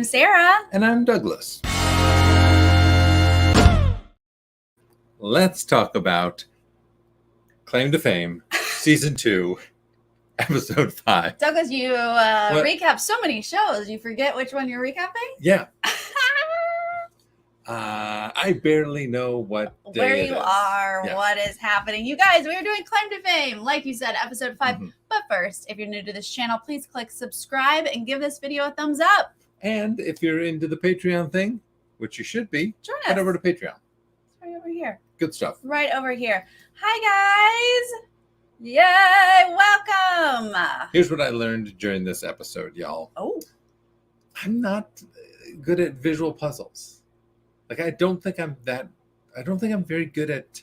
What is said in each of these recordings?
Sarah. And I'm Douglas. Let's talk about Claim to Fame, Season 2, Episode 5. Douglas, you recap so many shows, you forget which one you're recapping? Yeah. I barely know what day where it you is. are, Yeah. what is happening. You guys, we are doing Claim to Fame, like you said, Episode 5. Mhm. But first, if you're new to this channel, please click subscribe and give this video a thumbs up. And if you're into the Patreon thing, which you should be, Join us. head over to Patreon. It's right over here. Good stuff. Right over here. Hi, guys. Yay, welcome. Here's what I learned during this episode, y'all. Oh. I'm not good at visual puzzles. Like, I don't think I'm very good at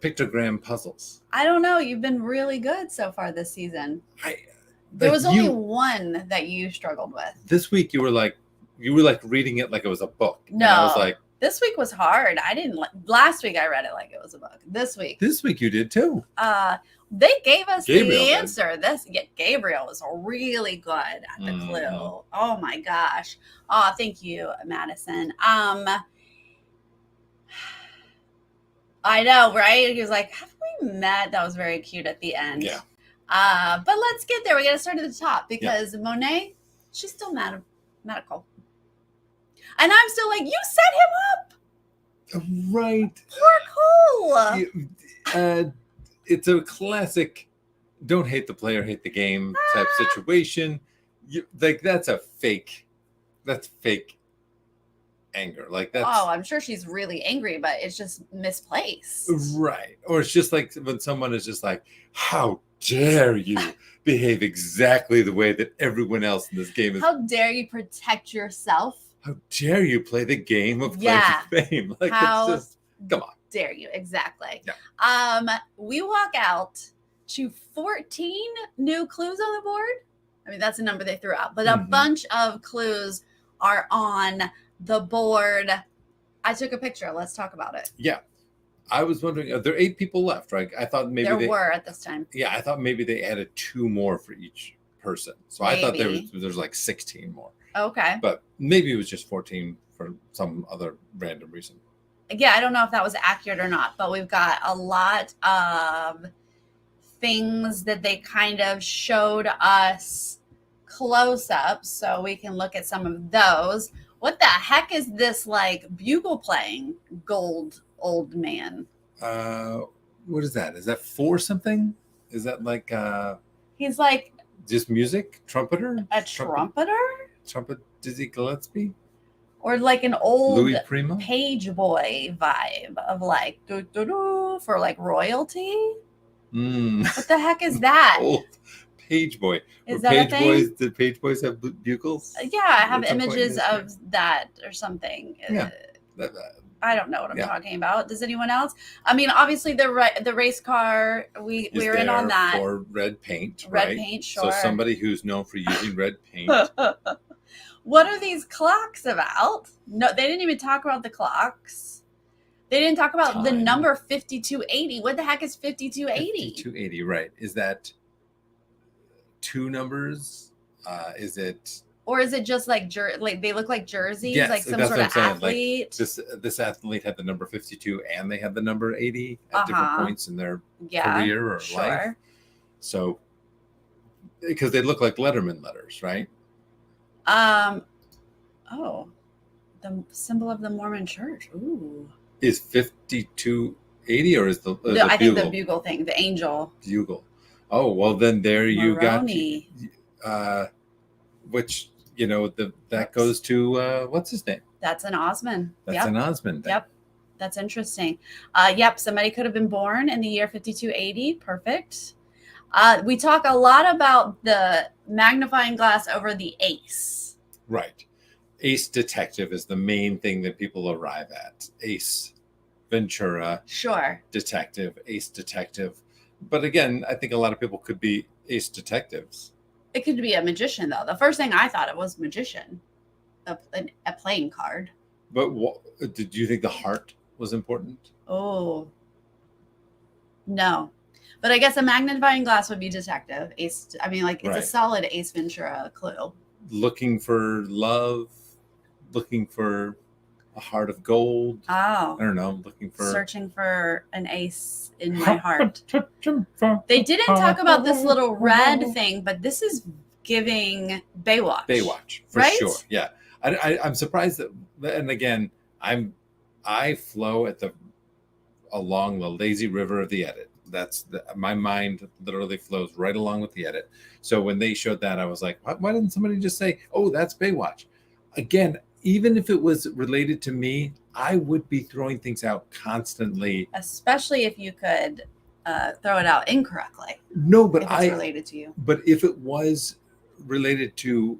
pictogram puzzles. I don't know. You've been really good so far this season. There Like, was only one that you struggled with. This week you were like reading it like it was a book. No. And I was like, this week was hard. Last week I read it like it was a book. This week you did too. they gave us Gabriel the did. answer. Gabriel was really good at the Mhm. clue. Oh my gosh. Oh, thank you, Madison. I know, right? He was like, have we met? That was very cute at the end. Yeah. But let's get there. We got to start at the top because Monet, she's still medical. And I'm still like, you set him up. Right. Poor Cole. It's a classic don't hate the player, hate the game type situation. That's fake anger. Like, that's I'm sure she's really angry, but it's just misplaced. right. Or it's just like when someone is just like, how dare you behave exactly the way that everyone else in this game is. How dare you protect yourself? How dare you play the game of Claim to Fame? Like, How it's just, come on. Dare you? Exactly. Yeah. We walk out to 14 new clues on the board. I mean, that's a number they threw out, but a bunch of clues are on the board. I took a picture. Let's talk about it. Yeah. I was wondering, there are 8 people left, right? I thought maybe there were at this time. Yeah, I thought maybe they added 2 more for each person. So Maybe. I thought there's like 16 more. Okay. But maybe it was just 14 for some other random reason. Yeah, I don't know if that was accurate or not, but we've got a lot of things that they kind of showed us close-ups, so we can look at some of those. What the heck is this, like, bugle playing gold old man? What is that? Is that for something? Is that like He's like just music? Trumpeter? trumpeter? Trumpet Dizzy Gillespie? Or like an old Louis Prima? page boy vibe of like doo-doo-doo for like royalty. What the heck is that? Old page boy. Is Were that page a thing? boys? Did page boys have bugles? Yeah, I have At some point in images history? of that or something. Yeah. I don't know what I'm talking about. Does anyone else? I mean, obviously the race car. We're in on that. For red paint. Red right? paint, sure. So somebody who's known for using red paint. What are these clocks about? No, they didn't even talk about the clocks. They didn't talk about the Time. number 5280. What the heck is 5280? 5280, right. Is that 2 numbers? Is it... Or is it just like they look like jerseys, Yes, like some that's sort what of I'm saying. Like, athlete? this athlete had the number 52 and they had the number 80 at different points in their career or life. So, because they look like Letterman letters, right? The symbol of the Mormon Church. Ooh. Is 5280 or is the I think bugle? the bugle thing, the angel. Bugle. Oh, well then there you Moroni. got, which, that goes to, what's his name? That's an Osmond. That's an Osmond thing. Yep. That's interesting. Somebody could have been born in the year 5280. Perfect. We talk a lot about the magnifying glass over the ace. Right. Ace detective is the main thing that people arrive at. Ace Ventura. Sure. Detective, ace detective. But again, I think a lot of people could be ace detectives. It could be a magician, though. The first thing I thought it was magician, a playing card. But did you think the heart was important? Oh, no. But I guess a magnifying glass would be detective. Ace. I mean, like, it's a solid Ace Ventura clue. looking for love, looking for a heart of gold. Oh. I don't know, looking for... Searching for an ace in my heart. They didn't talk about this little red thing, but this is giving Baywatch. Baywatch, for right? sure. Yeah. I'm surprised that, and again, I flow along the lazy river of the edit. My mind literally flows right along with the edit. So when they showed that, I was like, why didn't somebody just say, oh, that's Baywatch? Again, even if it was related to me, I would be throwing things out constantly. Especially if you could throw it out incorrectly. No, but if it's related to you. But if it was related to,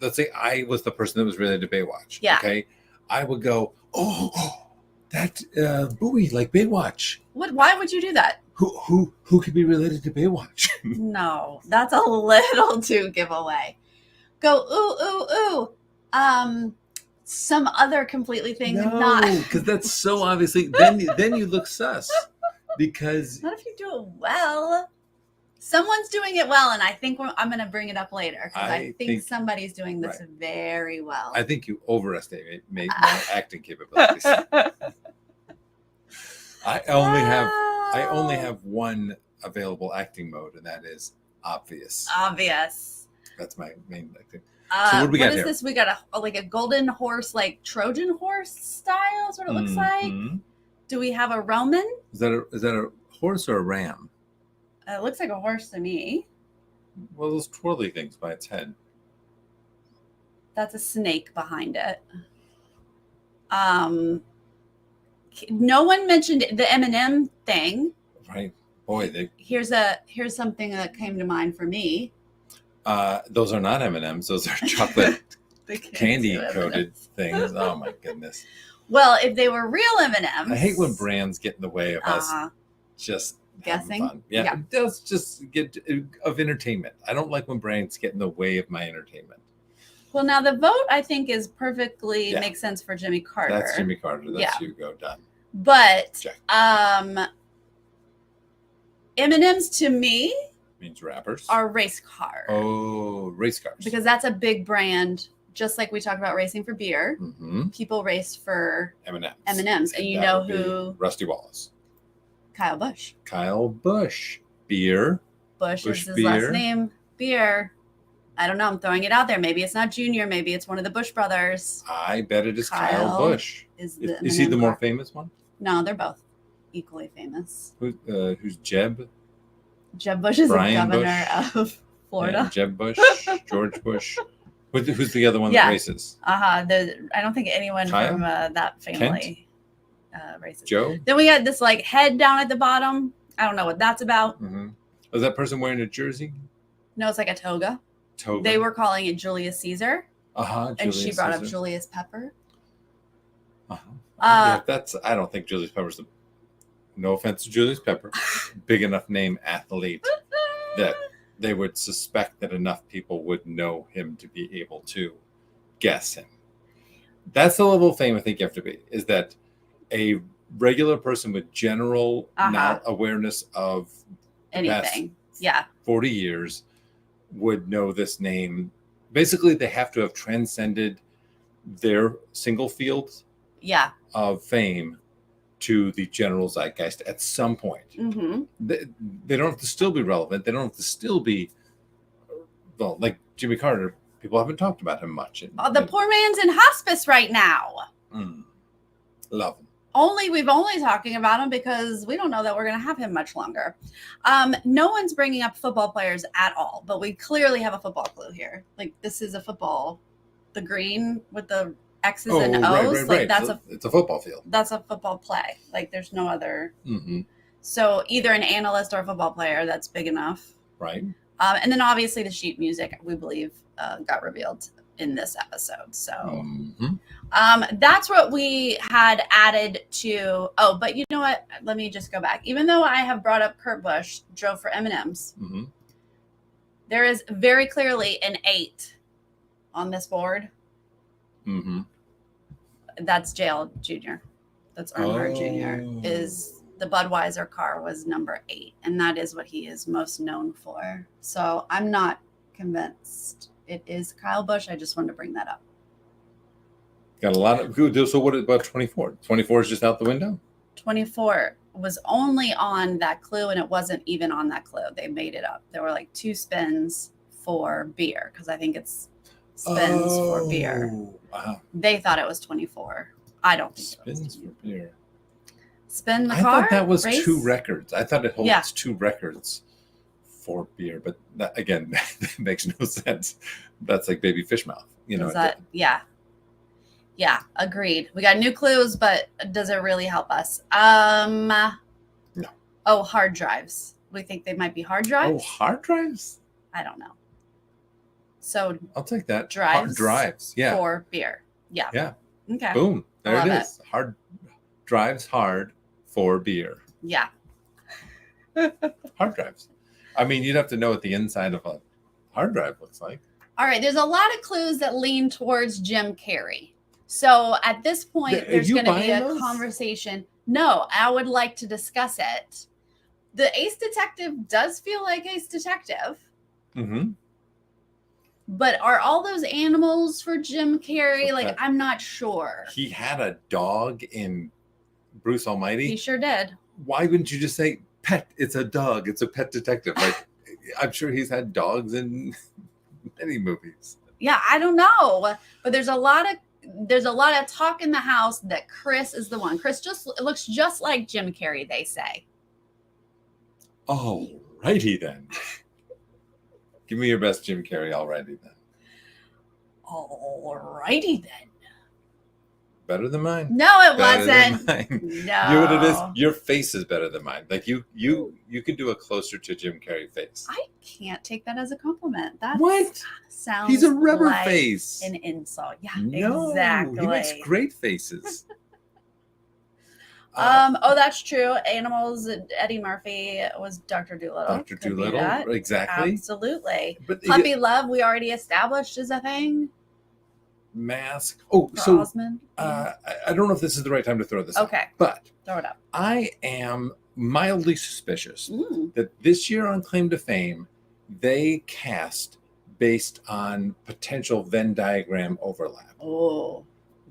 let's say I was the person that was related to Baywatch. Yeah. Okay. I would go, oh, that buoy, like Baywatch. Why would you do that? Who could be related to Baywatch? No, that's a little too giveaway. Go ooh. Some other completely thing. No, because that's so obviously. Then you look sus. Because not if you do it well. Someone's doing it well, and I think I'm going to bring it up later because I think somebody's doing this very well. I think you overestimate my acting capabilities. I only have one available acting mode, and that is obvious. Obvious. That's my main acting. So what do we got here? What is this? We got a golden horse, like Trojan horse style is what it looks like. Do we have a Roman? Is that a horse or a ram? It looks like a horse to me. Well, those twirly things by its head. That's a snake behind it. No one mentioned the M&M thing. Right. Boy, here's something that came to mind for me. Those are not M&Ms. Those are chocolate candy coated things. Oh my goodness. Well, if they were real M&Ms. I hate when brands get in the way of us just guessing. Fun. Yeah. It does just get of entertainment. I don't like when brands get in the way of my entertainment. Well, now the vote I think is perfectly makes sense for Jimmy Carter. That's Jimmy Carter. That's Hugo. Done. But M&Ms to me means rappers are race cars. Oh, race cars. Because that's a big brand. Just like we talked about racing for beer, people race for M&Ms. And you know who? Rusty Wallace. Kyle Busch. Kyle Busch. Beer. Busch is his last name. Beer. I don't know. I'm throwing it out there. Maybe it's not Junior. Maybe it's one of the Busch brothers. I bet it is Kyle Busch. Is he the more famous one? No, they're both equally famous. Who's Jeb? Jeb Bush is Brian the governor of Florida. Yeah, Jeb Bush, George Bush. Who's the other one that races? I don't think anyone from that family races. Joe? Then we got this like head down at the bottom. I don't know what that's about. Was that person wearing a jersey? No, it's like a toga. They were calling it Julius Caesar. And she brought up Julius Pepper. I don't think Julius Pepper's no offense to Julius Pepper, big enough name athlete that they would suspect that enough people would know him to be able to guess him. That's the level of fame I think you have to be, is that a regular person with general awareness of anything, 40 years would know this name. Basically, they have to have transcended their single field of fame to the general zeitgeist at some point. They don't have to still be relevant. They don't have to still be, well, like Jimmy Carter. People haven't talked about him much. The poor man's in hospice right now. Love him. We've only talking about him because we don't know that we're going to have him much longer. No one's bringing up football players at all, but we clearly have a football clue here. Like this is a football, the green with the X's and O's. Right. It's a football field. That's a football play. Like there's no other. So either an analyst or a football player that's big enough. Right. And then obviously the sheet music, we believe, got revealed in this episode. So that's what we had added to. Oh, but you know what? Let me just go back. Even though I have brought up Kurt Busch drove for M&Ms, there is very clearly an 8 on this board. That's JL Jr. That's Earnhardt Jr. Is the Budweiser car was number 8, and that is what he is most known for. So I'm not convinced it is Kyle Busch. I just wanted to bring that up. Got a lot of good. So what about 24? 24 is just out the window? 24 was only on that clue, and it wasn't even on that clue. They made it up. There were like 2 spins for beer, because I think it's spins for beer. Wow. They thought it was 24. I don't think spins for beer. Spin the I car. thought that was race? 2 records. I thought it holds Yeah. 2 records for beer, but that, again, that makes no sense. That's like baby fish mouth. You know. Is that, yeah. Yeah, agreed. We got new clues, but does it really help us? No. Oh, hard drives. We think they might be hard drives. Oh, hard drives? I don't know. So I'll take that. drives. Hard drives. Yeah. For beer. Yeah. Yeah. Okay. Boom. There Love it is. Hard drives hard for beer. Yeah. Hard drives. I mean, you'd have to know what the inside of a hard drive looks like. All right. There's a lot of clues that lean towards Jim Carrey. So at this point, there's going to be a conversation. No, I would like to discuss it. The Ace Detective does feel like Ace Detective. Mm-hmm. But are all those animals for Jim Carrey? Like, I'm not sure. He had a dog in Bruce Almighty. He sure did. Why wouldn't you just say pet? It's a dog. It's a pet detective. Like, I'm sure he's had dogs in many movies. Yeah, I don't know. But there's a lot of talk in the house that Chris is the one. Chris just looks just like Jim Carrey, they say. Oh, righty then. Give me your best Jim Carrey, alrighty then. Alrighty then. Better than mine. No, it wasn't. No. You know what it is? Your face is better than mine. Like you can do a closer to Jim Carrey face. I can't take that as a compliment. That what? Sounds He's a rubber like face. an insult. Yeah, no, exactly. He makes great faces. Oh, that's true. Animals. Eddie Murphy was Dr. Dolittle. Dr. Dolittle, exactly. Absolutely. But Puppy love, we already established is a thing. Mask. Oh, For so Osmond. I don't know if this is the right time to throw this out. Okay. But throw it up. I am mildly suspicious that this year on Claim to Fame, they cast based on potential Venn diagram overlap. Oh.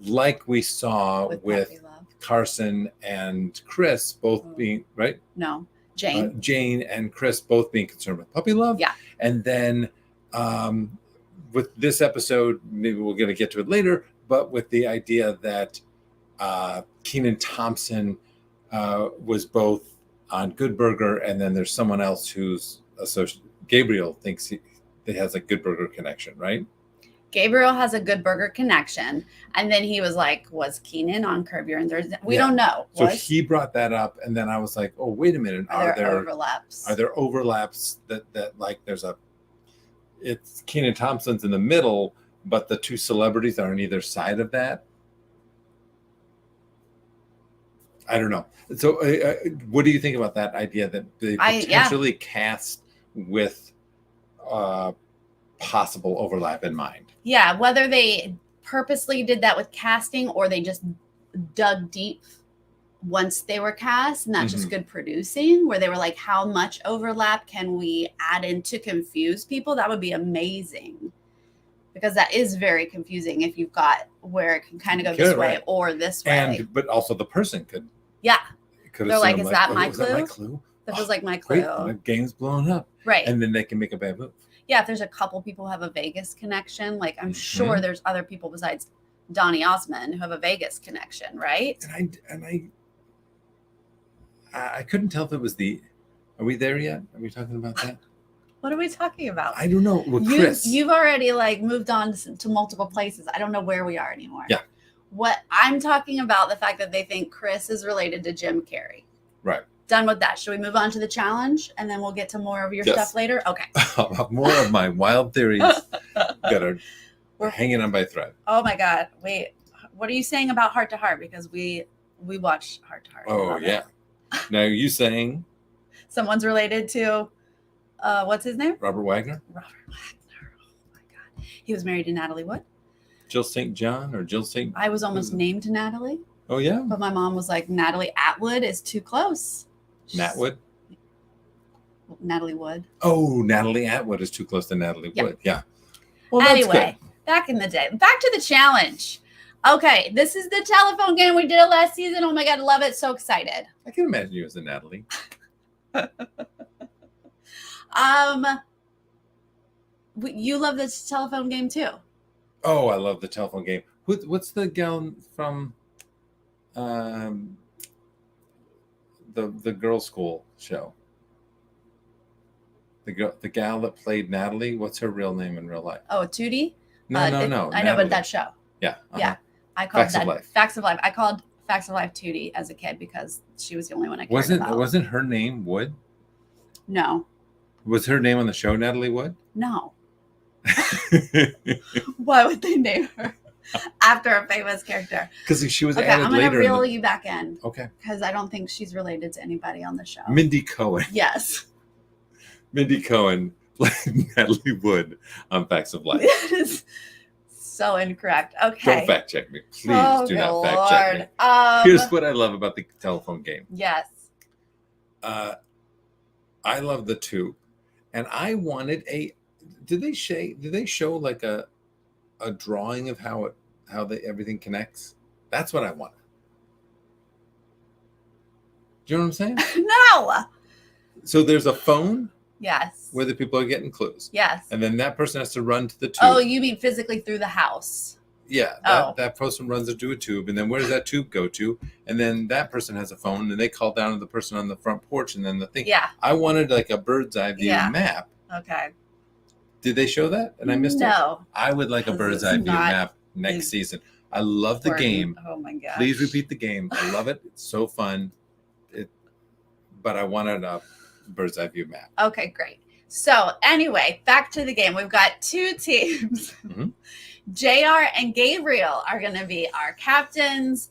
Like we saw with Carson and Chris both being, right? No, Jane. Jane and Chris both being concerned with puppy love. Yeah. And then with this episode, maybe we're going to get to it later, but with the idea that Kenan Thompson was both on Good Burger, and then there's someone else who's associated. Gabriel thinks he has a Good Burger connection, right? Gabriel has a Good Burger connection. And then he was like, was Kenan on Curb Your Enthusiasm? We don't know. So he brought that up. And then I was like, oh, wait a minute. Are there overlaps? Are there overlaps that like it's Kenan Thompson's in the middle, but the 2 celebrities are on either side of that? I don't know. So what do you think about that idea that they potentially cast with possible overlap in mind? Yeah, whether they purposely did that with casting or they just dug deep once they were cast, and that's just good producing, where they were like, how much overlap can we add in to confuse people? That would be amazing, because that is very confusing if you've got where it can kind of go this way or this way. But also the person could. Yeah. They're like, is that my clue? Is that my clue? That was like my clue. Great, the game's blown up. Right. And then they can make a bad move. Yeah, if there's a couple people who have a Vegas connection, like I'm sure there's other people besides Donny Osmond who have a Vegas connection, right? And I couldn't tell if it was are we there yet? Are we talking about that? What are we talking about? I don't know. With Chris. You've already like moved on to multiple places. I don't know where we are anymore. Yeah. What I'm talking about, the fact that they think Chris is related to Jim Carrey. Right. Done with that. Should we move on to the challenge and then we'll get to more of your stuff later? Okay. More of my wild theories that are hanging on by a thread. Oh my God. Wait, what are you saying about Heart to Heart? Because we watched Heart to Heart. Oh yeah. Now are you saying someone's related to what's his name? Robert Wagner? Robert Wagner. Oh my God. He was married to Natalie Wood. Jill St. John or Jill St. I was almost named Natalie. Oh yeah. But my mom was like, Natalie Atwood is too close. Natwood? Natalie Wood. Oh, Natalie Atwood is too close to Natalie Wood. Yeah. Well, that's Anyway, good. back in the day. Back to the challenge. Okay, this is the telephone game. We did it last season. Oh my God, love it. So excited. I can imagine you as a Natalie. You love this telephone game too. Oh, I love the telephone game. What's the gal from um, the girls' school show? The gal that played Natalie. What's her real name in real life? Oh, Tootie? No. I know, Natalie. but that show. Yeah. Yeah. I called Facts of that Life. Facts of Life. I called Facts of Life Tootie as a kid because she was the only one I cared about. Wasn't her name Wood? No. Was her name on the show Natalie Wood? No. Why would they name her after a famous character? Because she was Okay, added I'm going to later. reel you back in. Okay. Because I don't think she's related to anybody on the show. Mindy Cohen. Yes. Mindy Cohen played Natalie Wood on Facts of Life. That is so incorrect. Okay. Don't fact check me. Please do not good fact check me. Lord. Here's what I love about the telephone game. Yes. I love the tube. And I wanted did they show like a drawing of how everything connects? That's what I wanted. Do you know what I'm saying? No. So there's a phone Yes. where the people are getting clues. Yes. And then that person has to run to the tube. Oh, you mean physically through the house? Yeah, Oh. that person runs into a tube, and then where does that tube go to? And then that person has a phone, and they call down to the person on the front porch, and then the thing. Yeah. I wanted like a bird's eye view map. Okay. Did they show that? And I missed it? No. I would like a bird's eye view map next season. I love the game. Oh my gosh. Please repeat the game. I love it. It's so fun. But I wanted a bird's eye view map. Okay, great. So anyway, back to the game. We've got two teams. Mhm. JR and Gabriel are going to be our captains.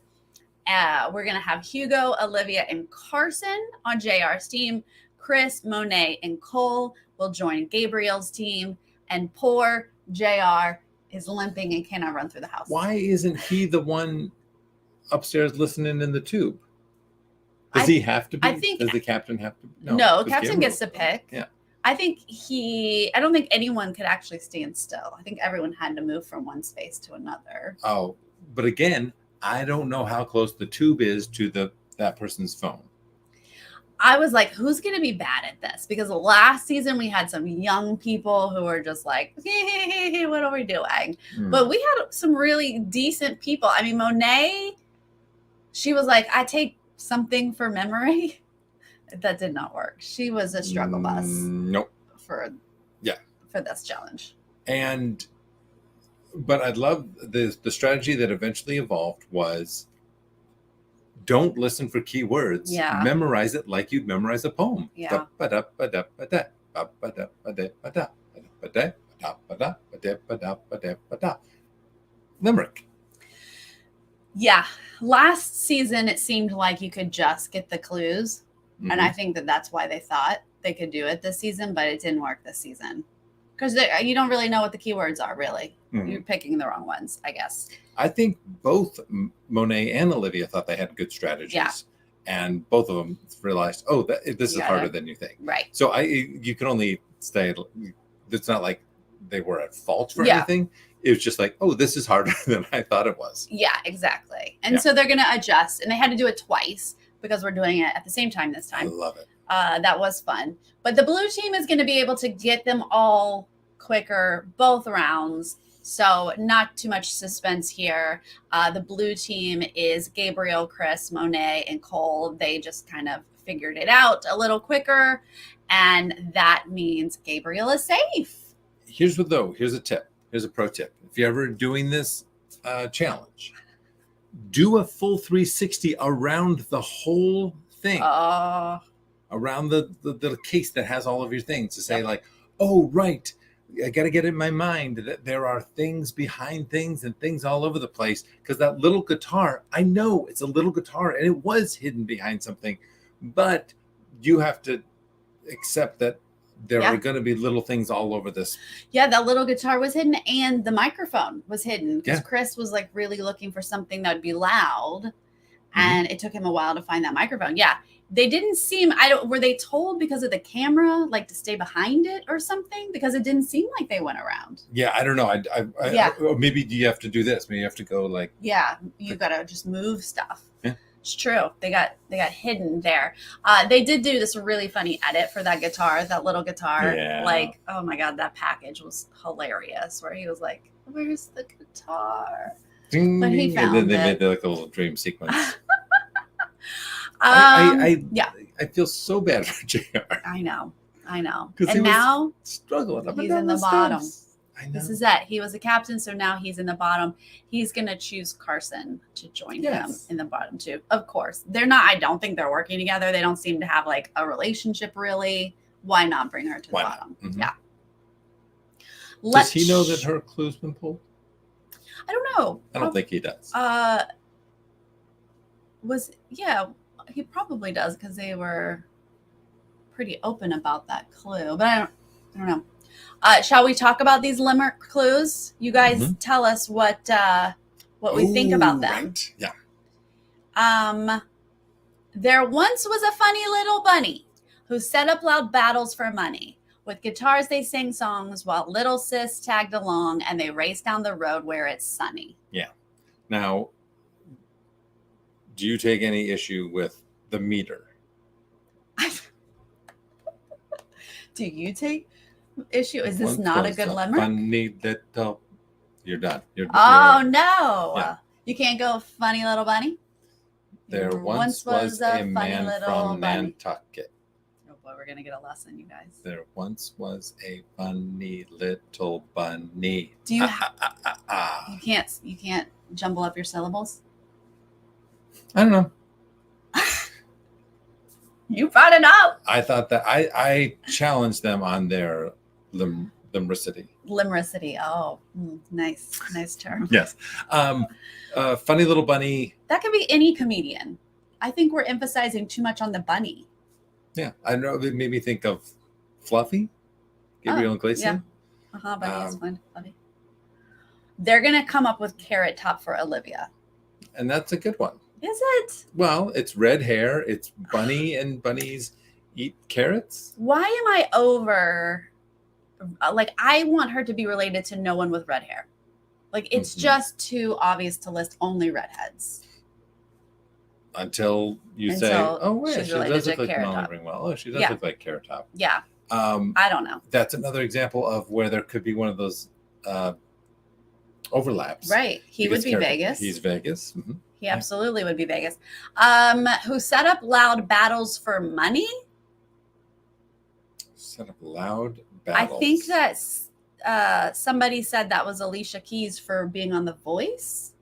We're going to have Hugo, Olivia, and Carson on JR's team. Chris, Monet, and Cole will join Gabriel's team. And poor JR is limping and cannot run through the house. Why isn't he the one upstairs listening in the tube? Does he have to be? Does the captain have to? No, captain gets to pick. Yeah. I don't think anyone could actually stand still. I think everyone had to move from one space to another. Oh, but again, I don't know how close the tube is to that person's phone. I was like, who's going to be bad at this? Because last season we had some young people who were just like, hey, what are we doing? But we had some really decent people. I mean, Monet, she was like, I take something for memory. That did not work. She was a struggle bus. Nope. For this challenge. But I love the strategy that eventually evolved was don't listen for keywords. Yeah. Memorize it like you'd memorize a poem. Yeah. Limerick. Yeah. Last season, it seemed like you could just get the clues. Mm-hmm. And I think that's why they thought they could do it this season, but it didn't work this season. Because you don't really know what the keywords are, really. Mm-hmm. You're picking the wrong ones, I guess. I think both Monet and Olivia thought they had good strategies. Yeah. And both of them realized, this is harder than you think. Right. So you can only stay. It's not like they were at fault for anything. It was just like, this is harder than I thought it was. Yeah, exactly. And so they're going to adjust. And they had to do it twice because we're doing it at the same time this time. I love it. That was fun. But the blue team is going to be able to get them all quicker, both rounds. So not too much suspense here. The blue team is Gabriel, Chris, Monet, and Cole. They just kind of figured it out a little quicker. And that means Gabriel is safe. Here's a tip. Here's a pro tip. If you're ever doing this challenge, do a full 360 around the whole thing. Around the case that has all of your things to say right. I got to get in my mind that there are things behind things and things all over the place because that little guitar, I know it's a little guitar and it was hidden behind something, but you have to accept that there are going to be little things all over this. Yeah, that little guitar was hidden and the microphone was hidden because Chris was really looking for something that would be loud and it took him a while to find that microphone. Yeah. they didn't seem, were they told because of the camera, like to stay behind it or something? Because it didn't seem like they went around. Yeah, I don't know. Yeah. Or maybe you have to do this. Maybe you have to go like. Yeah, you gotta just move stuff. Yeah. It's true. They got hidden there. They did do this really funny edit for that guitar, that little guitar. Yeah. Like, oh my God, that package was hilarious. Where he was like, "Where's the guitar?" Ding, But he and found then they it. made like a little dream sequence. Yeah, I feel so bad for JR. I know. Because And now struggling. he's in the bottom. I know. This is it. He was a captain, so now he's in the bottom. He's going to choose Carson to join him in the bottom too. Of course. They're not, I don't think they're working together. They don't seem to have like a relationship really. Why not bring her to the bottom? Mm-hmm. Yeah. Does he know that her clue's been pulled? I don't know. I don't think he does. He probably does because they were pretty open about that clue, but I don't know. Shall we talk about these Limerick clues? You guys tell us what we think about them. Right. Yeah. There once was a funny little bunny who set up loud battles for money. With guitars, they sang songs while little sis tagged along, and they raced down the road where it's sunny. Yeah. Now, do you take any issue with the meter? Do you take issue? Is this not a good Limerick? Funny little. You're done. No. Yeah. You can't go funny little bunny? There once was a man from Nantucket. Oh boy, we're going to get a lesson, you guys. There once was a funny little bunny. Do you you can't jumble up your syllables? I don't know. You brought it up. I thought that I challenged them on their limericity. Limericity. Oh, nice term. Yes. Funny little bunny. That could be any comedian. I think we're emphasizing too much on the bunny. Yeah, I know. It made me think of Fluffy, Gabriel Iglesias. Yeah. Bunny is fun. Fluffy. They're gonna come up with Carrot Top for Olivia, and that's a good one. Is it? Well, it's red hair. It's bunny, and bunnies eat carrots. Why am I over? Like, I want her to be related to no one with red hair. Like, it's just too obvious to list only redheads. Until you say, "Oh wait, she does look like Molly Ringwell. Oh, she does look like Carrot Top." Yeah. I don't know. That's another example of where there could be one of those overlaps. Right. He would be Vegas. He's Vegas. Mm-hmm. He absolutely would be Vegas. Who set up loud battles for money? Set up loud battles. I think that somebody said that was Alicia Keys for being on The Voice.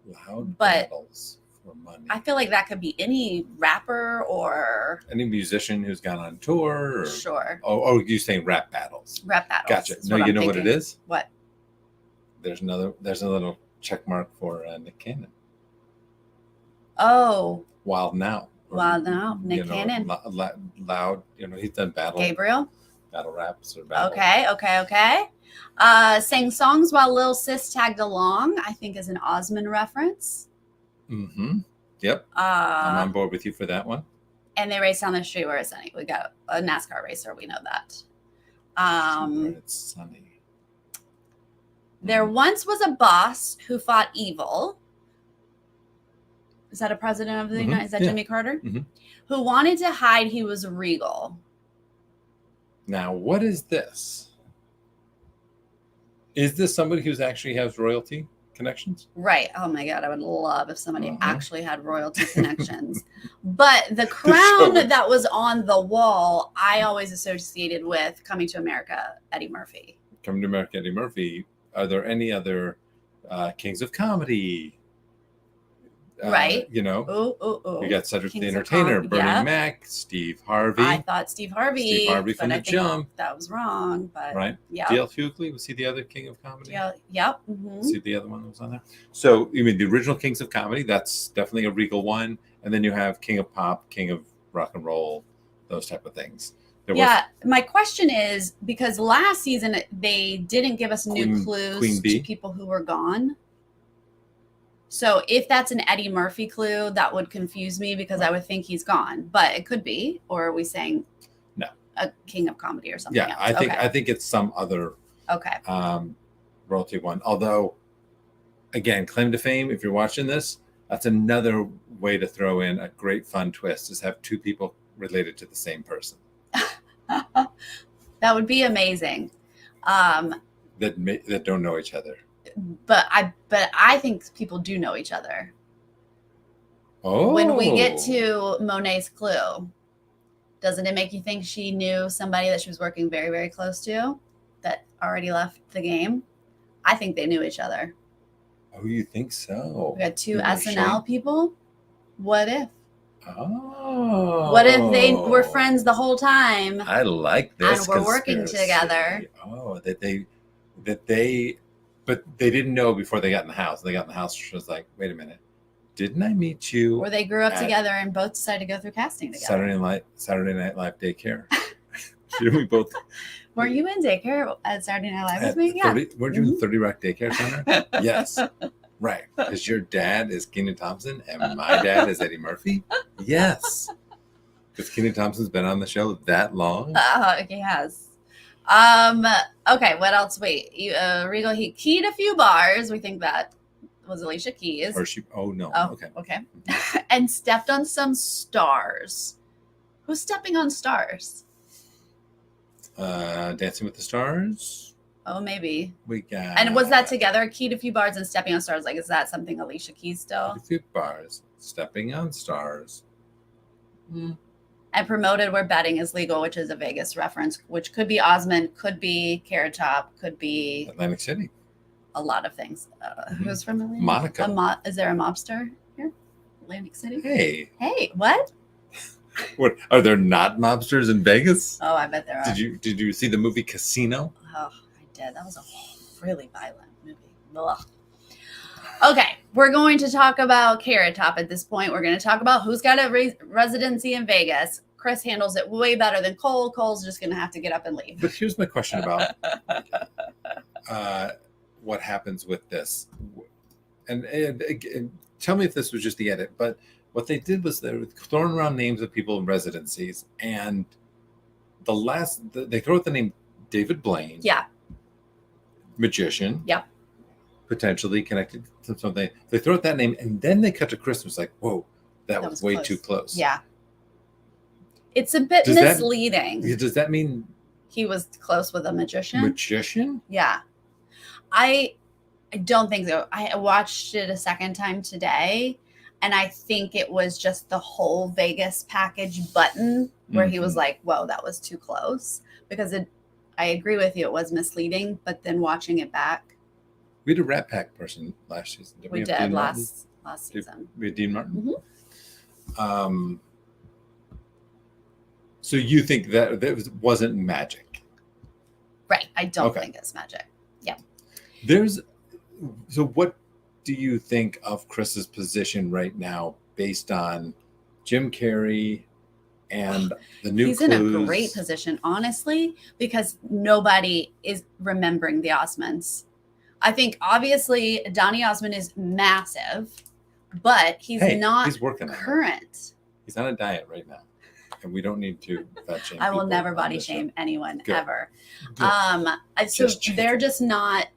Loud battles for money. I feel like that could be any rapper or any musician who's gone on tour. Or, sure. Oh, you're saying rap battles. Rap battles. Gotcha. No, you know what it is? What? There's a little check mark for Nick Cannon. Oh. Wild Now. Nick Cannon. Loud, he's done battle. Gabriel. Battle raps or battle. Okay. Sang songs while Lil Sis tagged along, I think is an Osmond reference. Mm-hmm. Yep. I'm on board with you for that one. And they race down the street where it's sunny. We got a NASCAR racer, we know that. It's sunny. There once was a boss who fought evil. Is that a president of the United States? Is that Jimmy Carter? Mm-hmm. Who wanted to hide he was regal. Now, what is this? Is this somebody who actually has royalty connections? Right. Oh my God. I would love if somebody actually had royalty connections. But the crown that was on the wall, I always associated with Coming to America, Eddie Murphy. Coming to America, Eddie Murphy. Are there any other Kings of Comedy? Right. You got Cedric Kings the Entertainer, Bernie Mac, Steve Harvey. I thought Steve Harvey from The Jump. That was wrong, but right. Yeah. D.L. Hughley, was he the other King of Comedy? Yeah. Yep. Mm-hmm. See the other one that was on there. So you mean the original Kings of Comedy? That's definitely a regal one. And then you have King of Pop, King of Rock and Roll, those type of things. My question is, because last season they didn't give us new clues to people who were gone. So if that's an Eddie Murphy clue, that would confuse me because I would think he's gone. But it could be. Or are we saying no, a king of comedy or something else? I think it's some other royalty one. Although, again, claim to fame, if you're watching this, that's another way to throw in a great fun twist, is have two people related to the same person. That would be amazing. That don't know each other. But I think people do know each other. Oh. When we get to Monet's clue, doesn't it make you think she knew somebody that she was working very, very close to that already left the game? I think they knew each other. Oh, you think so? We got two SNL people. What if? Oh. What if they were friends the whole time? I like this. And we're working together. Oh, but they didn't know before they got in the house. They got in the house, she was like, wait a minute. Didn't I meet you? Or they grew up together and both decided to go through casting together. Saturday Night Live daycare. Didn't we both? Were you in daycare at Saturday Night Live with me? 30, yeah. Weren't you in 30 Rock Daycare Center? Yes. Right. Because your dad is Kenan Thompson and my dad is Eddie Murphy? Yes. Because Kenan Thompson's been on the show that long? He has. Okay, what else? Wait, Regal, he keyed a few bars. We think that was Alicia Keys. Oh, no. Oh, okay. And stepped on some stars. Who's stepping on stars? Dancing with the Stars. Oh, maybe. We got. And was that together? Keyed a few bars and stepping on stars. Like, is that something Alicia Keys still? A few bars, stepping on stars. And promoted where betting is legal, which is a Vegas reference, which could be Osmond, could be Carrot Top, could be Atlantic City. A lot of things. Who's from Atlantic? Monica. Is there a mobster here? Atlantic City? Hey, what? What are there not mobsters in Vegas? Oh, I bet there are. Did you see the movie Casino? Oh, I did. That was a really violent movie. Ugh. Okay, we're going to talk about Carrot Top at this point. We're going to talk about who's got a residency in Vegas. Chris handles it way better than Cole. Cole's just going to have to get up and leave. But here's my question about what happens with this. And tell me if this was just the edit, but what they did was they were throwing around names of people in residencies, and they throw out the name David Blaine. Yeah. Magician. Yeah. Potentially connected to something. They throw out that name, and then they cut to Christmas like, whoa, that was way too close. Yeah. It's a bit misleading. Does that mean he was close with a magician? Magician? Yeah. I don't think so. I watched it a second time today, and I think it was just the whole Vegas package button where he was like, whoa, that was too close. Because I agree with you, it was misleading, but then watching it back. We had a Rat Pack person last season. We did last season. We had Dean Martin. Mm-hmm. So you think that wasn't magic? Right. I don't think it's magic. Yeah. So what do you think of Chris's position right now based on Jim Carrey and the new He's clues? in a great position, honestly, because nobody is remembering the Osmonds. I think obviously Donny Osmond is massive, but he's working current. He's on a diet right now. And we don't need to fat shame. I will never body shame anyone ever. Good. So they're just not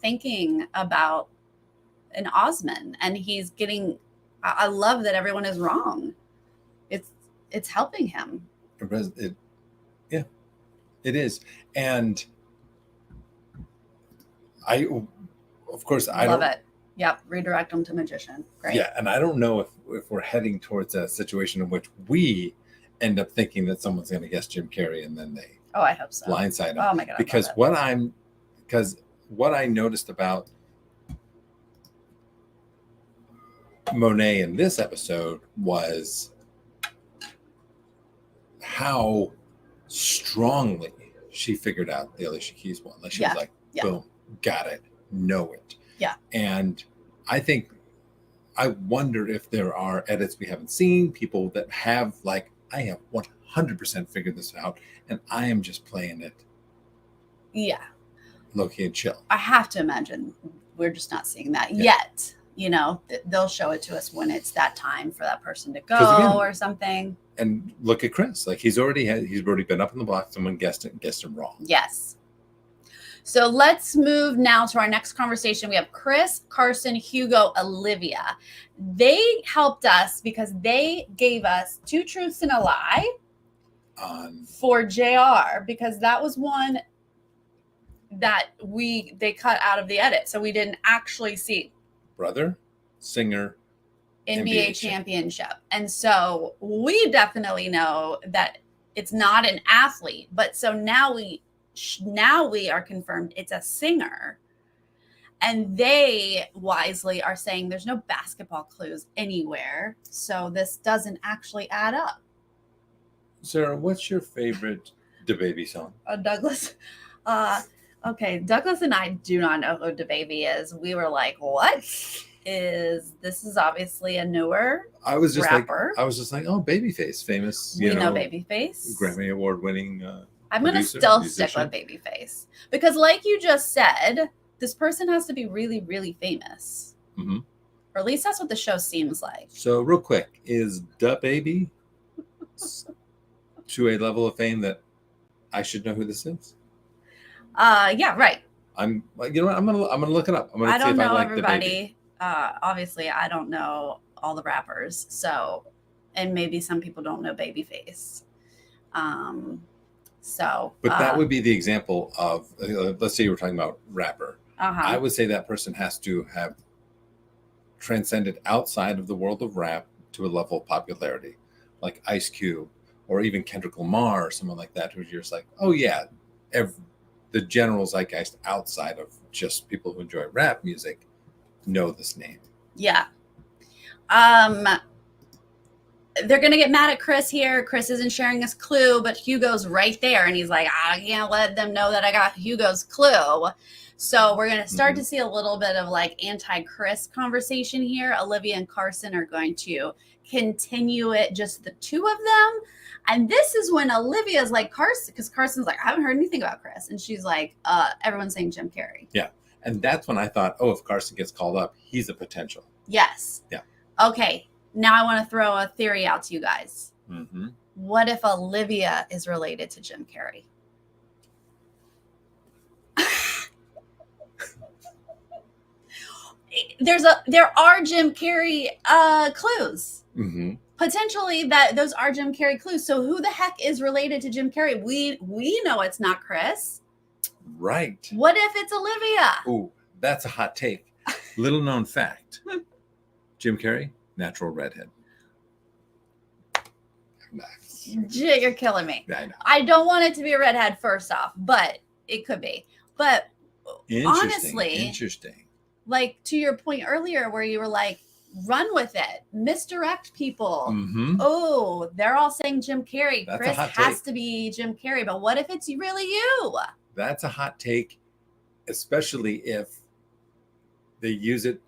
thinking about an Osmond, and he's getting. I love that everyone is wrong. It's helping him. It is, and I love it. Yep, redirect them to magician. Great. Yeah, and I don't know if we're heading towards a situation in which we end up thinking that someone's going to guess Jim Carrey and then they I hope so. Blindside him. Oh my god! Because what I noticed about Monet in this episode was how strongly she figured out the Alicia Keys one. Like she was like, boom, got it, know it. Yeah. And I wonder if there are edits we haven't seen, people that have I have 100% figured this out, and I am just playing it. Yeah. Low-key and chill. I have to imagine we're just not seeing that yet. they'll show it to us when it's that time for that person to 'Cause again- go or something. And look at Chris. Like he's already been up in the block. Someone guessed him wrong. Yes. So let's move now to our next conversation. We have Chris, Carson, Hugo, Olivia. They helped us because they gave us 2 truths and a lie for JR, because that was one that they cut out of the edit. So we didn't actually see brother, singer, NBA championship. And so we definitely know that it's not an athlete, but so now we are confirmed it's a singer. And they wisely are saying there's no basketball clues anywhere. So this doesn't actually add up. Sarah, what's your favorite DaBaby song? Douglas. Okay, Douglas and I do not know who DaBaby is. We were like, what? This is obviously a newer rapper. I was just like, oh, Babyface, famous. We know Babyface, Grammy Award winning. I'm gonna still stick with Babyface because, like you just said, this person has to be really, really famous, or at least that's what the show seems like. So, real quick, is DaBaby to a level of fame that I should know who this is? Yeah, right. I'm like, you know what? I'm gonna look it up. I'm gonna I see don't if I know like everybody. Obviously, I don't know all the rappers. So, and maybe some people don't know Babyface. But that would be the example of, let's say you were talking about rapper. I would say that person has to have transcended outside of the world of rap to a level of popularity, like Ice Cube or even Kendrick Lamar or someone like that, who's just like, oh yeah, the general zeitgeist outside of just people who enjoy rap music know this name. Yeah. They're going to get mad at Chris here. Chris isn't sharing his clue, but Hugo's right there. And he's like, I can't let them know that I got Hugo's clue. So we're going to start to see a little bit of like anti-Chris conversation here. Olivia and Carson are going to continue it, just the two of them. And this is when Olivia's like, Carson, because Carson's like, I haven't heard anything about Chris. And she's like, everyone's saying Jim Carrey. Yeah. And that's when I thought, oh, if Carson gets called up, he's a potential. Yes. Yeah. Okay. Now I want to throw a theory out to you guys. What if Olivia is related to Jim Carrey? There are Jim Carrey clues. Potentially those are Jim Carrey clues. So who the heck is related to Jim Carrey? We know it's not Chris. Right. What if it's Olivia? Ooh, that's a hot take. Little known fact. Jim Carrey, natural redhead. You're killing me. I know. I don't want it to be a redhead first off, but it could be. But honestly, interesting. Like to your point earlier where you were like, run with it, misdirect people. Oh, they're all saying Jim Carrey. That's Chris has to be Jim Carrey, but what if it's really you? That's a hot take, especially if they use it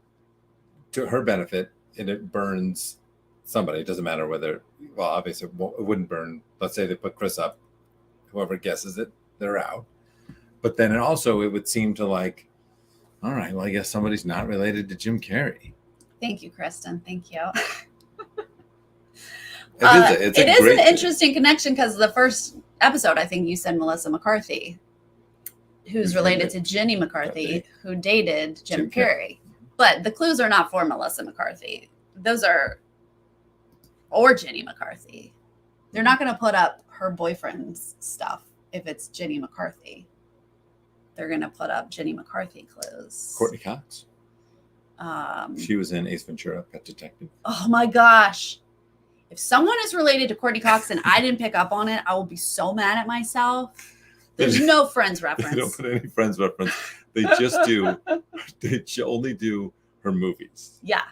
to her benefit and it burns somebody. It doesn't matter whether, well, obviously it wouldn't burn. Let's say they put Chris up, whoever guesses it, they're out. But then it would seem to like, all right, well, I guess somebody's not related to Jim Carrey. Thank you, Kristen. Thank you. It is an interesting connection because the first episode, I think you said Melissa McCarthy, who's related to Jenny McCarthy, who dated Jim Carrey. But the clues are not for Melissa McCarthy. Those are, or Jenny McCarthy. They're not going to put up her boyfriend's stuff if it's Jenny McCarthy. They're going to put up Jenny McCarthy clues. Courtney Cox. She was in Ace Ventura, Pet Detective. Oh my gosh. If someone is related to Courtney Cox and I didn't pick up on it, I will be so mad at myself. There's no Friends reference. They don't put any Friends reference. They just do, they only do her movies. Yeah.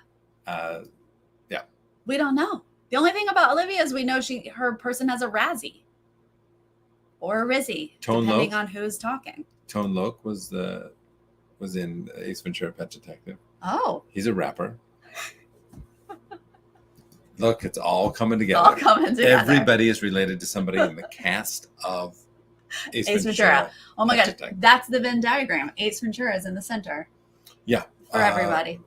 Yeah. We don't know. The only thing about Olivia is we know her person has a Razzie or a Rizzy, depending on who's talking. Tone Loc was in Ace Ventura, Pet Detective. Oh. He's a rapper. Look, it's all coming together. All coming together. Everybody is related to somebody in the cast of Ace Ventura. Oh my God. That's the Venn diagram. Ace Ventura is in the center. Yeah. For everybody.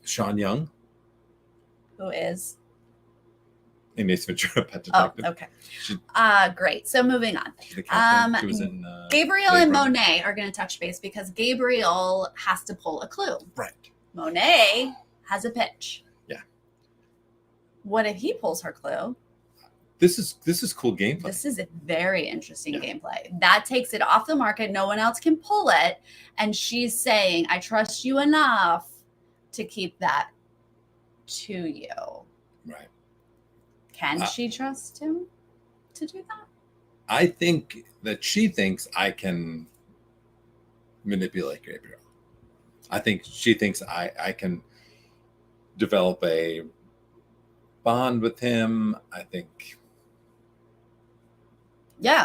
Sean Young Who is? in Ace Ventura: Pet Oh, Detective. okay. She, Great. So moving on. she's the captain. She was Um, in Gabriel Blade and Runner. Monet are going to touch base because Gabriel has to pull a clue. Right. Monet has a pitch. Yeah. What if he pulls her clue? This is cool gameplay. This is a very interesting gameplay. That takes it off the market. No one else can pull it. And she's saying, I trust you enough to keep that to you. Right. Can she trust him to do that? I think that she thinks I can manipulate Gabriel. I think she thinks I can develop a bond with him. I think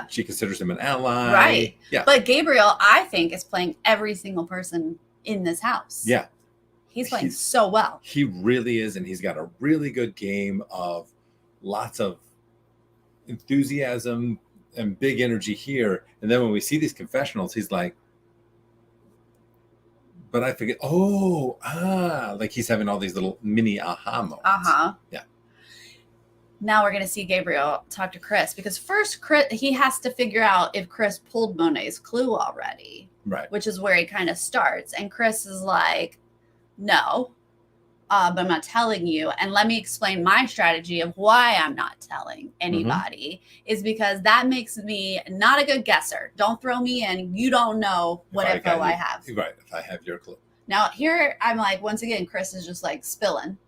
she considers him an ally. Right. Yeah. But Gabriel, I think, is playing every single person in this house. Yeah. He's playing so well. He really is, and he's got a really good game of lots of enthusiasm and big energy here. And then when we see these confessionals, he's like, but I forget. Like he's having all these little mini aha moments. Yeah. Now we're going to see Gabriel talk to Chris because first he has to figure out if Chris pulled Monet's clue already. Right. Which is where he kind of starts. And Chris is like, no, but I'm not telling you. And let me explain my strategy of why I'm not telling anybody is because that makes me not a good guesser. Don't throw me in. You don't know what info I have. Right. If I have your clue. Now here I'm like, once again, Chris is just like spilling.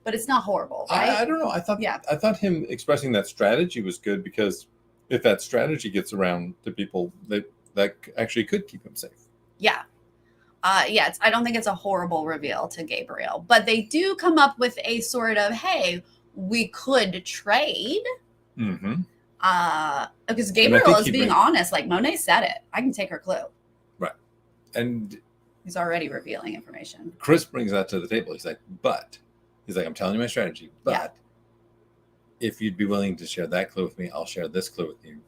But it's not horrible, right? I don't know. I thought him expressing that strategy was good because if that strategy gets around to people, that actually could keep him safe. Yeah. I don't think it's a horrible reveal to Gabriel, but they do come up with a sort of, hey, we could trade. Mm-hmm. Because Gabriel is being honest. Like Monet said it. I can take her clue. Right. And he's already revealing information. Chris brings that to the table. He's like, I'm telling you my strategy, but if you'd be willing to share that clue with me, I'll share this clue with you.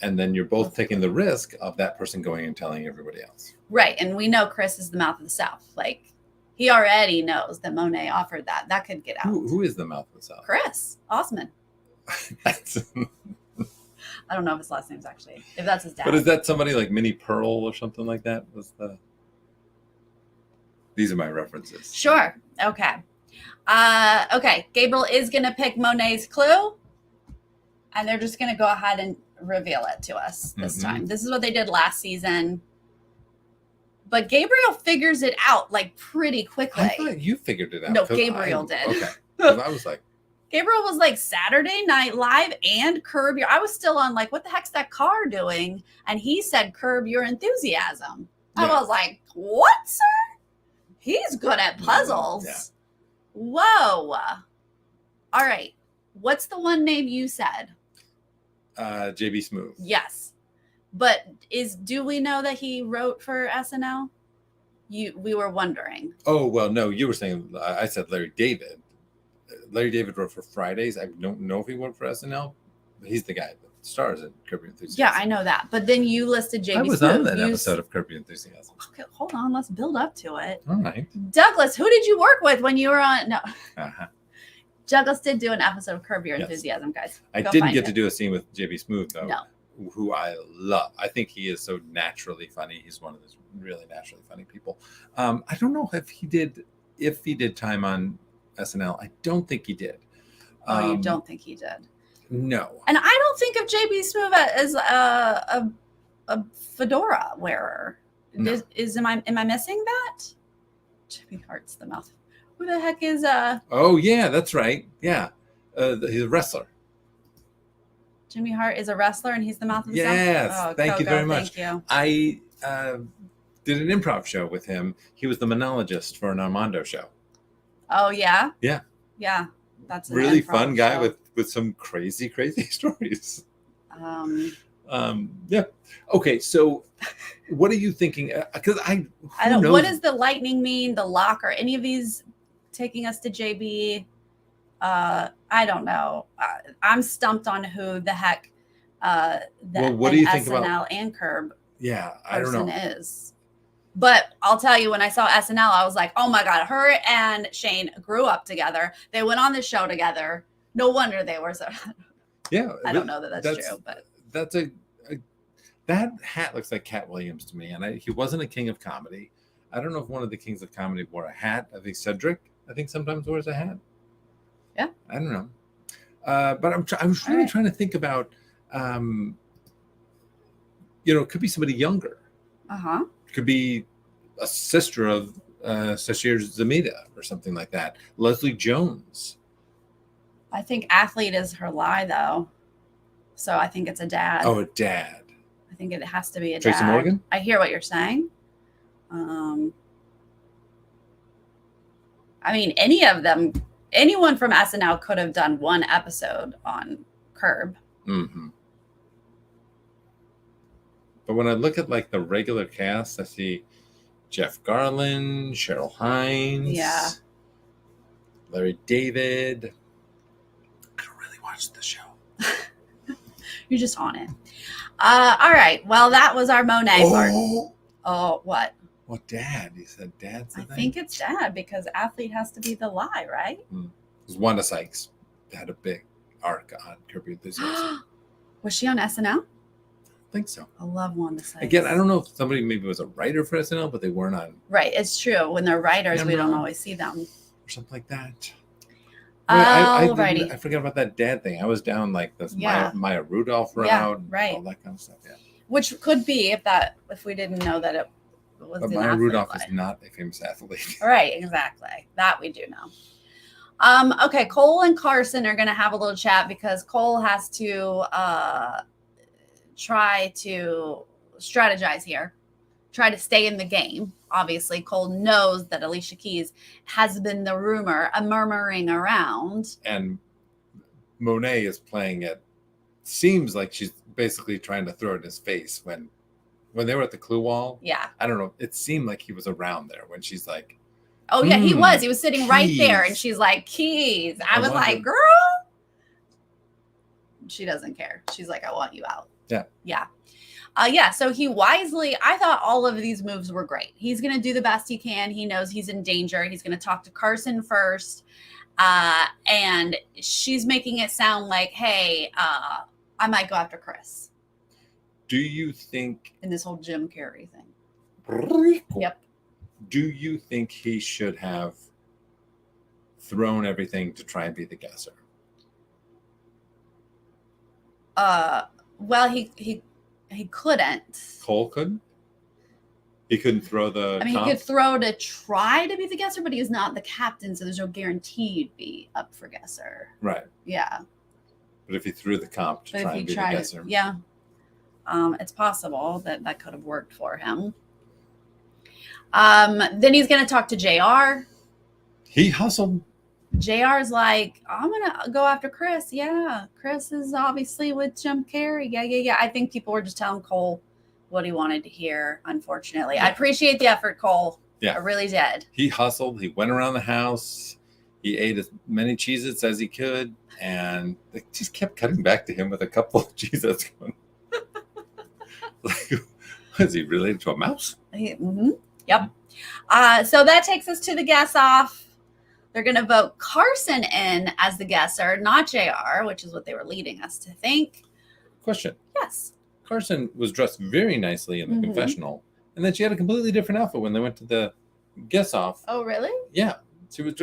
And then you're both taking the risk of that person going and telling everybody else. Right. And we know Chris is the mouth of the South. Like he already knows that Monet offered that. That could get out. Who is the mouth of the South? Chris Osman. I don't know if his last name's actually, if that's his dad. But is that somebody like Minnie Pearl or something like that? These are my references. Sure. Okay. Okay. Gabriel is going to pick Monet's clue. And they're just going to go ahead and reveal it to us this time. This is what they did last season. But Gabriel figures it out like pretty quickly. I thought you figured it out. No, Gabriel did. Okay. I was like. Gabriel was like Saturday Night Live and Curb Your. I was still on like, what the heck's that car doing? And he said, Curb Your Enthusiasm. Yeah. I was like, what, sir? He's good at puzzles. Yeah. Whoa. All right. What's the one name you said? JB Smoove. Yes. But do we know that he wrote for SNL? We were wondering. Oh, well, no, you were saying, I said Larry David. Larry David wrote for Fridays. I don't know if he wrote for SNL, but he's the guy that stars in Curb Your Enthusiasm. Yeah, I know that. But then you listed JB Smoove. I was on that episode of Curb Your Enthusiasm. Okay, hold on. Let's build up to it. All right. Douglas, who did you work with when you were on? No. Douglas did do an episode of Curb Your Enthusiasm, guys. I didn't get to do a scene with JB Smoove, though. No. Who I love. I think he is so naturally funny. He's one of those really naturally funny people. I don't know if he did time on SNL. I don't think he did. Oh, you don't think he did? No. And I don't think of JB Smoove as a fedora wearer. No. Am I missing that? Jimmy Hart's the mouth. Who the heck is Oh yeah, that's right. Yeah, he's a wrestler. Jimmy Hart is a wrestler, and he's the mouth of the South. Yes, thank you very much. Thank you. I did an improv show with him. He was the monologist for an Armando show. Oh yeah. Yeah. Yeah, that's really fun guy with some crazy stories. Yeah. Okay, so what are you thinking? Because I don't know. What does the lightning mean? The lock or any of these taking us to JB? I don't know. I'm stumped on who the heck what do you think SNL about and Curb? Yeah, I don't know. Is But I'll tell you, when I saw SNL, I was like, oh my God, her and Shane grew up together. They went on the show together. No wonder they were so. Yeah. I don't know that that's true, but that's that hat looks like Cat Williams to me. And he wasn't a king of comedy. I don't know if one of the kings of comedy wore a hat. I think Cedric, sometimes wears a hat. Yeah. I don't know. But I was really trying to think about, it could be somebody younger. Uh-huh. It could be a sister of Sashir Zamita or something like that. Leslie Jones. I think athlete is her lie, though. So I think it's a dad. Oh, a dad. I think it has to be a Tracy dad. Morgan? I hear what you're saying. I mean, anyone from SNL could have done one episode on Curb. Mm-hmm. But when I look at like the regular cast, I see Jeff Garland, Cheryl Hines, Larry David. I don't really watch the show. You're just on it. All right. Well, that was our Monet part. Oh, what? Well, dad. You said dad's the thing? I think it's dad because athlete has to be the lie, right? It was Wanda Sykes. Had a big arc on Curb Your Enthusiasm. Was she on SNL? I think so. I love Wanda Sykes. Again, I don't know if somebody maybe was a writer for SNL, but they weren't on. Right. It's true. When they're writers, we don't always see them. Or something like that. I forgot about that dad thing. I was down like this Maya Rudolph route, all that kind of stuff. Yeah, which could be if we didn't know that it was. But Maya Rudolph is not a famous athlete. Right, exactly. That we do know. Okay, Cole and Carson are going to have a little chat because Cole has to try to strategize here, try to stay in the game. Obviously, Cole knows that Alicia Keys has been the rumor, a murmuring around. And Monet is playing it. Seems like she's basically trying to throw it in his face when they were at the Clue Wall. Yeah. I don't know. It seemed like he was around there when she's like, oh, yeah, he was. He was sitting Keys. right there. And she's like, Keys. I was like, girl. She doesn't care. She's like, I want you out. Yeah. Yeah. So he wisely, I thought all of these moves were great. He's going to do the best he can. He knows he's in danger. He's going to talk to Carson first. And she's making it sound like, hey, I might go after Chris. Do you think... in this whole Jim Carrey thing. Yep. Do you think he should have thrown everything to try and be the guesser? Well, he couldn't. Cole couldn't? He couldn't throw the comp? He could throw to try to be the guesser, but he's not the captain, so there's no guarantee you'd be up for guesser. Right. Yeah. But if he threw the comp to try and be the guesser. Yeah. It's possible that could have worked for him. Then he's going to talk to JR. He hustled. JR's like, I'm going to go after Chris. Yeah. Chris is obviously with Jim Carrey. Yeah. I think people were just telling Cole what he wanted to hear, unfortunately. Yeah. I appreciate the effort, Cole. Yeah. I really did. He hustled. He went around the house. He ate as many Cheez-Its as he could. And they just kept cutting back to him with a couple of Cheez-Its going. Like, is he related to a mouse? Mm-hmm. Yep. So that takes us to the guess off. They're going to vote Carson in as the guesser, not JR, which is what they were leading us to think. Question. Yes. Carson was dressed very nicely in the confessional, and then she had a completely different outfit when they went to the guess off. Oh, really? Yeah. She was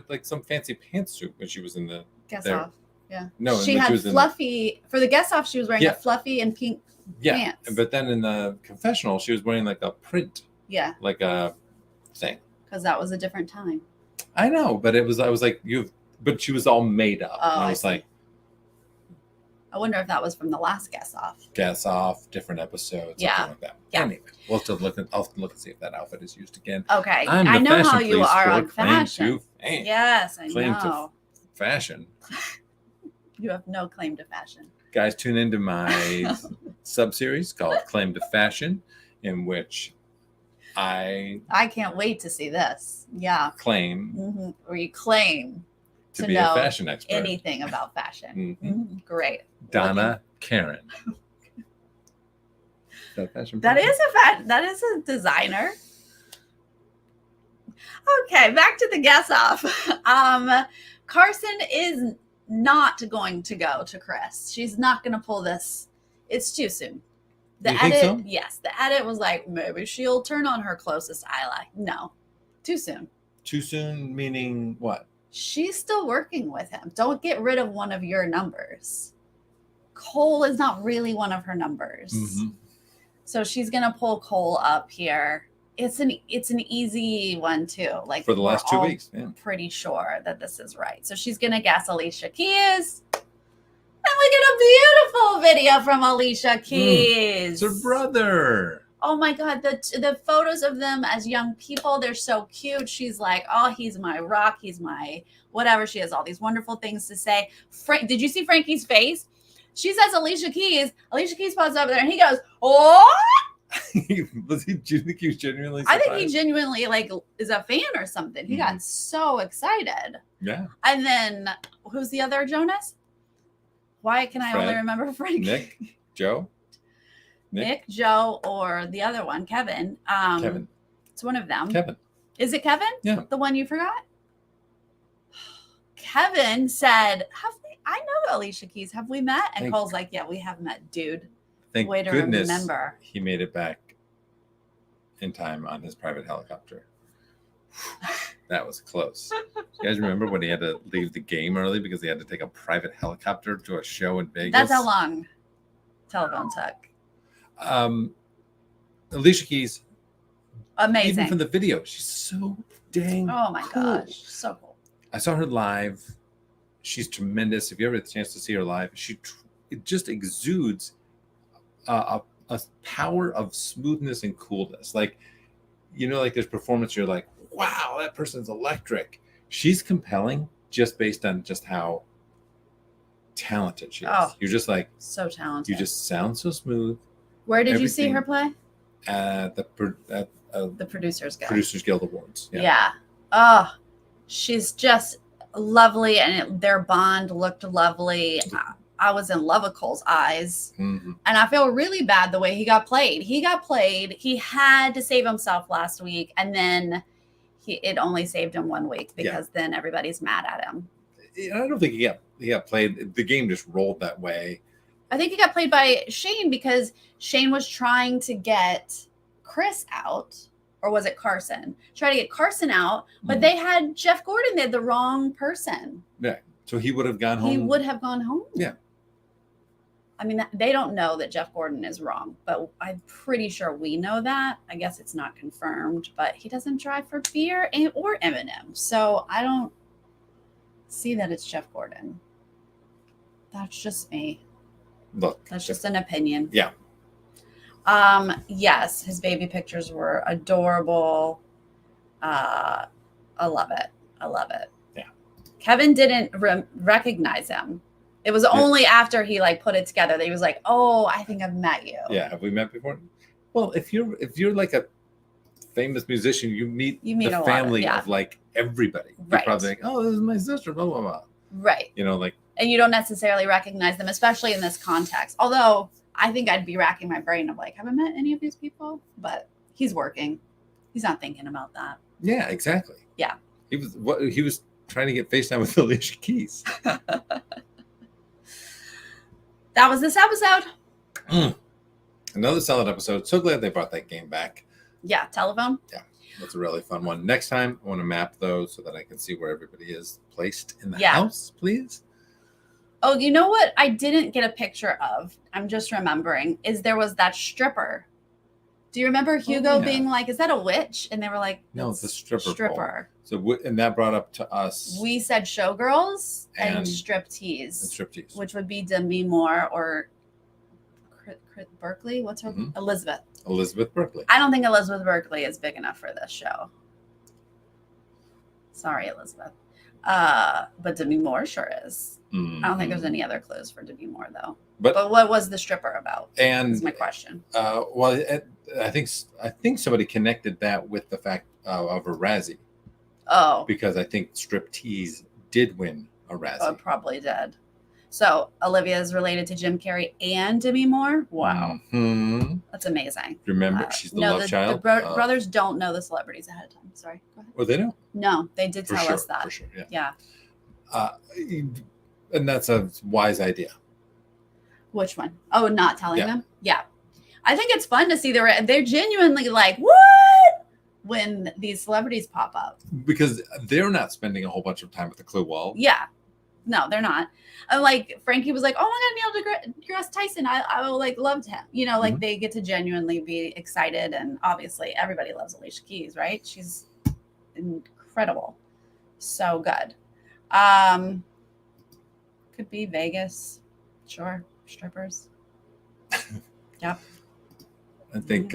like some fancy pantsuit when she was in the guess off. Yeah. No, she had fluffy for the guess off. She was wearing a fluffy and pink pants. But then in the confessional, she was wearing like a print. Yeah. Like a thing. Because that was a different time. I know, but I was like, but she was all made up. Oh, and I was like, I wonder if that was from the last guess off. Guess off, different episodes, something like that. Yeah. Anyway, I'll have to look and see if that outfit is used again. Okay. I know how you are on fashion. Yes, I claim know. To fashion. You have no claim to fashion. Guys, tune into my sub-series called Claim to Fashion, in which I can't wait to see this. Yeah. Claim. Where you claim to be a fashion expert. Anything about fashion. Great. Donna Karen. Is that fashion? That is a designer. Okay, back to the guess off. Carson is not going to go to Chris. She's not going to pull this. It's too soon. The You edit, think so? yes, the edit was like, maybe she'll turn on her closest ally. No, too soon. Too soon, meaning what? She's still working with him. Don't get rid of one of your numbers. Cole is not really one of her numbers. Mm-hmm. So she's going to pull Cole up here. It's an easy one too. Like For the last 2 weeks. Yeah. Pretty sure that this is right. So she's going to guess Alicia Keys. And we get a beautiful video from Alicia Keys. It's her brother. Oh my God. The photos of them as young people, they're so cute. She's like, oh, he's my rock. He's my whatever. She has all these wonderful things to say. Did you see Frankie's face? She says Alicia Keys. Alicia Keys pops up there and he goes, oh. Do you think he was genuinely surprised? I think he genuinely like is a fan or something. He got so excited. Yeah. And then who's the other Jonas? Why can I Fred, only remember Frank? Nick, Joe? Nick, Joe, or the other one, Kevin. Kevin. It's one of them. Kevin. Is it Kevin? Yeah. The one you forgot? Kevin said, I know Alicia Keys. Have we met? And Cole's like, yeah, we have met, dude. Thank Way to goodness remember. he made it back in time on his private helicopter. That was close. You guys remember when he had to leave the game early because he had to take a private helicopter to a show in Vegas? That's how long telephone took. Alicia Keys, amazing. even from the video, she's so dang oh my cool. gosh, so cool. I saw her live. She's tremendous. If you ever had a chance to see her live, it just exudes a power of smoothness and coolness. Like, like there's performance, you're like, wow, that person's electric. She's compelling just based on just how talented she is. Oh, you're just like, so talented. you just sound so smooth. Where did you see her play? At the Producers Guild. Producers Guild Awards. Yeah. Oh, she's just lovely, and their bond looked lovely. I was in love with Cole's eyes, and I feel really bad the way he got played. He had to save himself last week, and then it only saved him 1 week because then everybody's mad at him. I don't think he got played. The game just rolled that way. I think he got played by Shane because Shane was trying to get Chris out, or was it Carson? Try to get Carson out, but they had Jeff Gordon. They had the wrong person. Yeah, so he would have gone home. He would have gone home. Yeah. I mean, they don't know that Jeff Gordon is wrong, but I'm pretty sure we know that. I guess it's not confirmed, but he doesn't drive for beer or M&M. So I don't see that it's Jeff Gordon. That's just me. Look. That's just an opinion. Yeah. Yes, his baby pictures were adorable. I love it. I love it. Yeah. Kevin didn't recognize him. It was only after he put it together that he was like, "Oh, I think I've met you." Yeah, have we met before? Well, if you're like a famous musician, you meet the family of everybody. You're right. probably like, "Oh, this is my sister." Blah blah blah. Right. And you don't necessarily recognize them, especially in this context. Although I think I'd be racking my brain of have I met any of these people? But he's working. He's not thinking about that. Yeah, exactly. Yeah. He was trying to get FaceTime with Alicia Keys. That was this episode. Another solid episode. So glad they brought that game back. Yeah, telephone. Yeah, that's a really fun one. Next time, I want to map those so that I can see where everybody is placed in the house, please. Oh, you know what I didn't get a picture of? I'm just remembering, is there was that stripper. Do you remember Hugo being like, is that a witch? And they were like, no, it's a stripper. Pole. So, and that brought up to us. We said showgirls and striptease. Which would be Demi Moore or Berkeley. What's her name? Elizabeth. Elizabeth Berkley. I don't think Elizabeth Berkley is big enough for this show. Sorry, Elizabeth. But Demi Moore sure is. I don't think there's any other clues for Demi Moore, though. But what was the stripper about? And is my question. Well, I think somebody connected that with the fact of a Razzie. Oh. Because I think striptease did win a Razzie. Oh, it probably did. So Olivia is related to Jim Carrey and Demi Moore. Wow. Mhm. That's amazing. Remember, she's the no, love child. The brothers don't know the celebrities ahead of time. Sorry. Go ahead. Oh, they don't? No, they did tell us that. For sure, yeah. Yeah. And that's a wise idea. Which one? Oh, not telling Yeah. them? Yeah. I think it's fun to see they're genuinely like, what? When these celebrities pop up. Because they're not spending a whole bunch of time at the clue wall. Yeah. No, they're not. Like Frankie was like, oh my God, Neil deGrasse Tyson. I like loved him. You know, like they get to genuinely be excited. And obviously everybody loves Alicia Keys, right? She's incredible. So good. Could be Vegas. Sure. Strippers. Yep. I think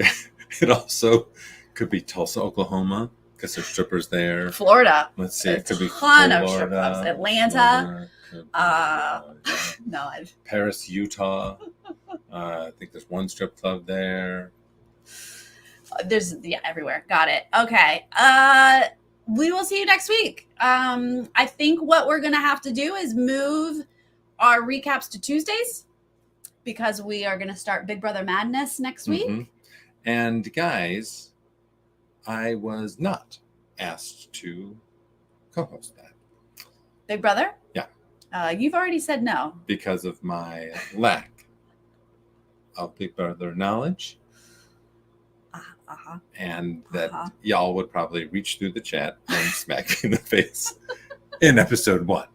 it also could be Tulsa, Oklahoma, because there's strippers there. Florida. Let's see. It could be ton Florida, of strip clubs. Atlanta. No. Paris, Utah. I think there's one strip club there. There's everywhere. Got it. Okay. We will see you next week. I think what we're gonna have to do is move our recaps to Tuesdays because we are gonna start Big Brother Madness next week. Mm-hmm. And guys, I was not asked to co-host that. Big Brother? Yeah. You've already said no. Because of my lack of Big Brother knowledge. And that y'all would probably reach through the chat and smack me in the face in episode 1.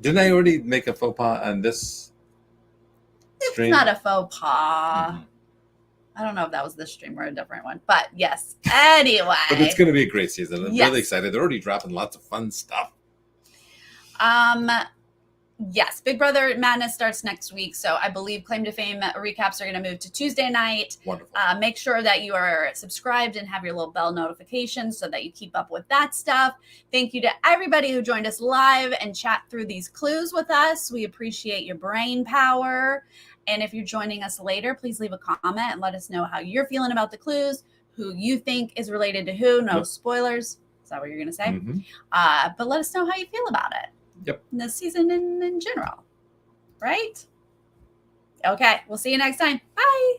Didn't I already make a faux pas on this stream? It's not a faux pas. Mm-hmm. I don't know if that was this stream or a different one, but yes. Anyway. But it's going to be a great season. I'm really excited. They're already dropping lots of fun stuff. Yes, Big Brother Madness starts next week. So I believe Claim to Fame recaps are going to move to Tuesday night. Wonderful. Make sure that you are subscribed and have your little bell notifications so that you keep up with that stuff. Thank you to everybody who joined us live and chat through these clues with us. We appreciate your brain power. And if you're joining us later, please leave a comment and let us know how you're feeling about the clues, who you think is related to who. No spoilers. Is that what you're going to say? Mm-hmm. But let us know how you feel about it. Yep. This season in general. Right? Okay. We'll see you next time. Bye.